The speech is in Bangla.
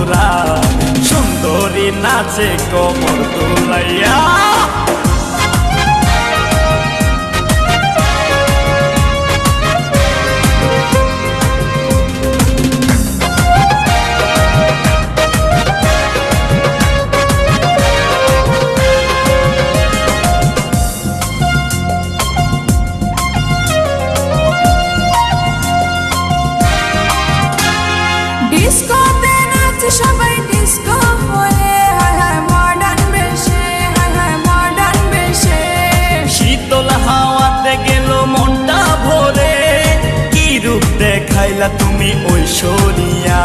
বন্ধুরা সুন্দরী নাচে কোমর দুলাইয়া। ডিস্কোতে নাচে সবাই ডিস্কো হয়ে, হায় হায় মডার্ন বেশে, হায় হায় মডার্ন বেশে। শীতল হাওয়াতে গেল মনটা ভরে, কি রূপ দেখাইলা তুমি ঐশ্বরিয়া।